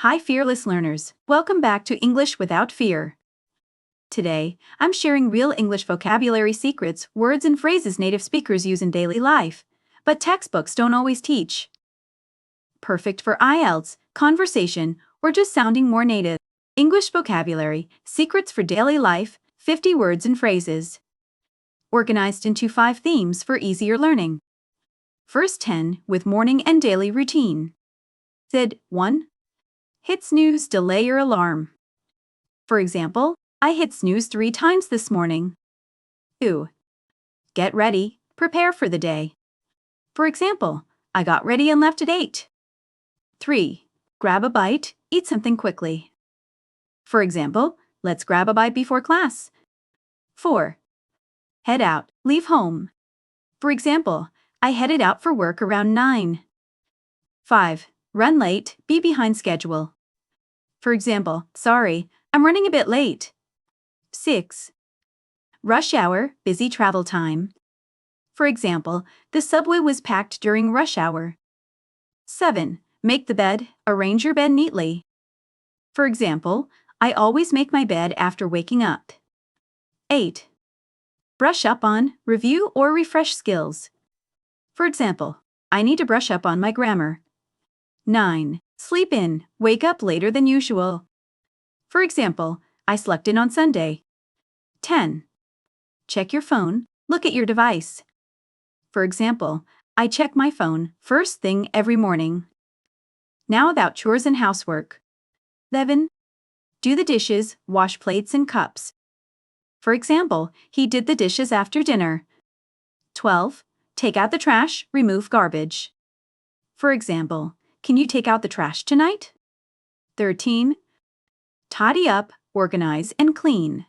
Hi, fearless learners. Welcome back to English Without Fear. Today, I'm sharing real English vocabulary secrets, words, and phrases native speakers use in daily life, but textbooks don't always teach. Perfect for IELTS, conversation, or just sounding more native. English vocabulary, secrets for daily life, 50 words and phrases. Organized into 5 themes for easier learning. First 10 with morning and daily routine. 1. Hit snooze, delay your alarm. For example, I hit snooze 3 times this morning. 2. Get ready, prepare for the day. For example, I got ready and left at 8. 3. Grab a bite, eat something quickly. For example, let's grab a bite before class. 4. Head out, leave home. For example, I headed out for work around 9. 5. Run late, be behind schedule. For example, sorry, I'm running a bit late. 6. Rush hour, busy travel time. For example, the subway was packed during rush hour. 7. Make the bed, arrange your bed neatly. For example, I always make my bed after waking up. 8. Brush up on, review, or refresh skills. For example, I need to brush up on my grammar. 9. Sleep in, wake up later than usual. For example, I slept in on Sunday. 10. Check your phone, look at your device. For example, I check my phone first thing every morning. Now about chores and housework. 11. Do the dishes, wash plates and cups. For example, he did the dishes after dinner. 12. Take out the trash, remove garbage. For example, can you take out the trash tonight? 13. Tidy up, organize, and clean.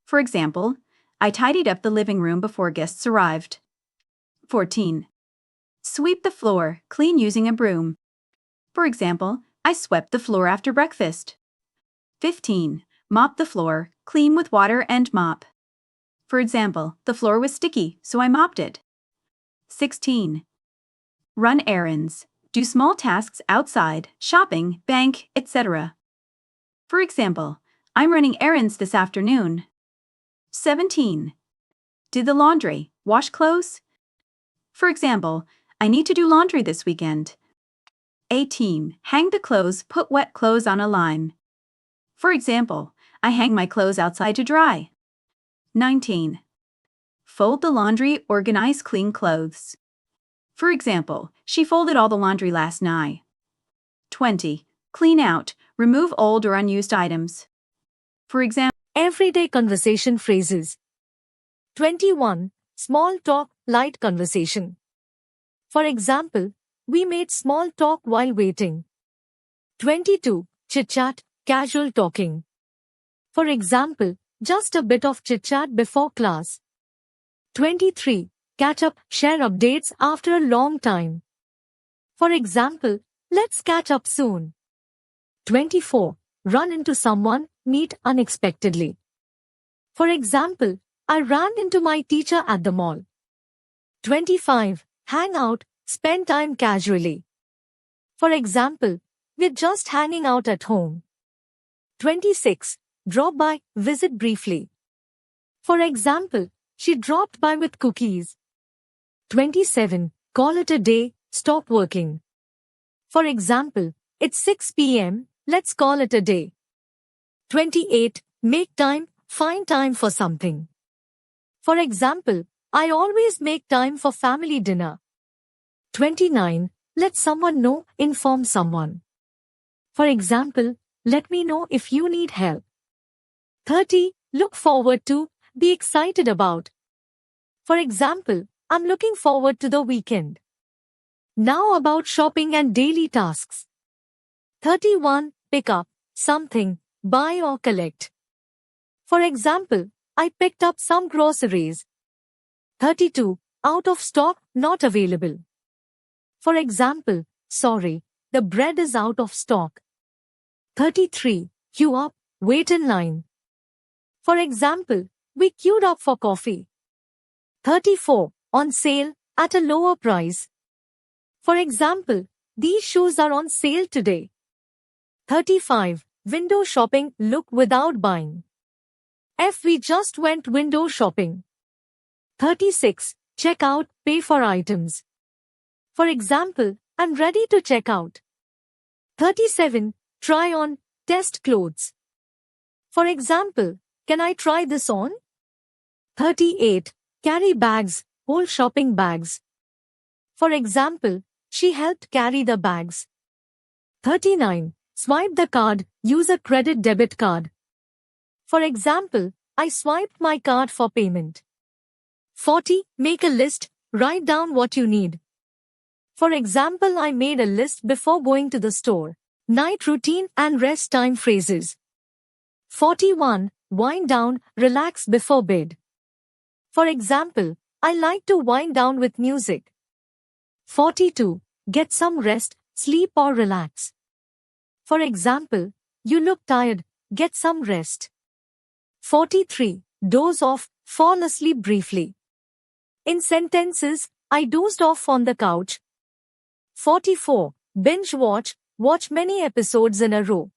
For example, I tidied up the living room before guests arrived. 14. Sweep the floor, clean using a broom. For example, I swept the floor after breakfast. 15. Mop the floor, clean with water and mop. For example, the floor was sticky, so I mopped it. 16. Run errands. Do small tasks outside, shopping, bank, etc. For example, I'm running errands this afternoon. 17. Did the laundry, wash clothes. For example, I need to do laundry this weekend. 18. Hang the clothes, put wet clothes on a line. For example, I hang my clothes outside to dry. 19. Fold the laundry, organize clean clothes. For example, she folded all the laundry last night. 20. Clean out, remove old or unused items. For example, Everyday conversation phrases. 21. Small talk, light conversation. For example, we made small talk while waiting. 22. Chit-chat, casual talking. For example, just a bit of chit-chat before class. 23. Catch up, share updates after a long time. For example, let's catch up soon. 24. Run into someone, meet unexpectedly. For example, I ran into my teacher at the mall. 25. Hang out, spend time casually. For example, we're just hanging out at home. 26. Drop by, visit briefly. For example, she dropped by with cookies. 27. Call it a day, stop working. For example, it's 6 p.m., let's call it a day. 28. Make time, find time for something. For example, I always make time for family dinner. 29. Let someone know, inform someone. For example, let me know if you need help. 30. Look forward to, be excited about. For example, I'm looking forward to the weekend. Now about shopping and daily tasks. 31. Pick up, something, buy or collect. For example, I picked up some groceries. 32. Out of stock, not available. For example, sorry, the bread is out of stock. 33. Queue up, wait in line. For example, we queued up for coffee. 34. On sale, at a lower price. For example, these shoes are on sale today. 35. Window shopping, look without buying. F. We just went window shopping. 36. Check out, pay for items. For example, I'm ready to check out. 37. Try on, test clothes. For example, can I try this on? 38. Carry bags, hold shopping bags. For example, she helped carry the bags. 39. Swipe the card, use a credit debit card. For example, I swiped my card for payment. 40. Make a list, write down what you need. For example, I made a list before going to the store. Night routine and rest time phrases. 41. Wind down, relax before bed. For example, I like to wind down with music. 42. Get some rest, sleep or relax. For example, you look tired, get some rest. 43. Doze off, fall asleep briefly. In sentences, I dozed off on the couch. 44. Binge watch, watch many episodes in a row.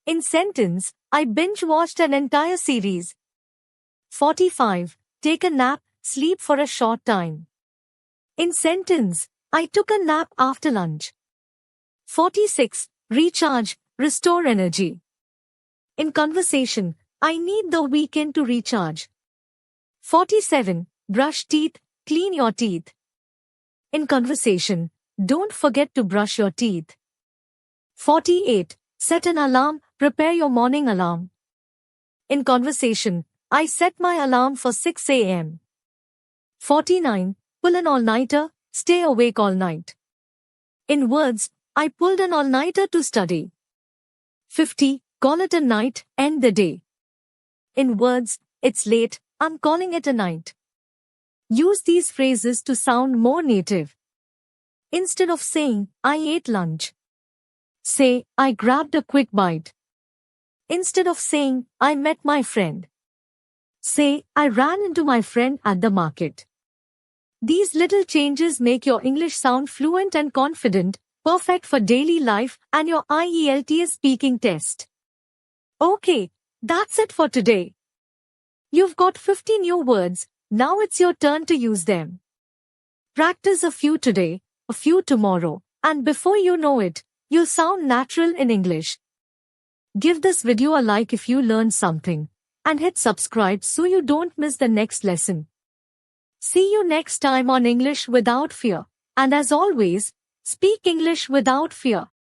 In sentence, I binge watched an entire series. 45. Take a nap, sleep for a short time. In sentence, I took a nap after lunch. 46. Recharge, restore energy. In conversation, I need the weekend to recharge. 47. Brush teeth, clean your teeth. In conversation, don't forget to brush your teeth. 48. Set an alarm, prepare your morning alarm. In conversation, I set my alarm for 6 a.m. 49. Pull an all-nighter, stay awake all night. In words, I pulled an all-nighter to study. 50. Call it a night, end the day. In words, it's late, I'm calling it a night. Use these phrases to sound more native. Instead of saying, I ate lunch, say, I grabbed a quick bite. Instead of saying, I met my friend, say, I ran into my friend at the market. These little changes make your English sound fluent and confident, perfect for daily life and your IELTS speaking test. Okay, that's it for today. You've got 50 new words, now it's your turn to use them. Practice a few today, a few tomorrow, and before you know it, you'll sound natural in English. Give this video a like if you learned something, and hit subscribe so you don't miss the next lesson. See you next time on English Without Fear, and as always, speak English without fear.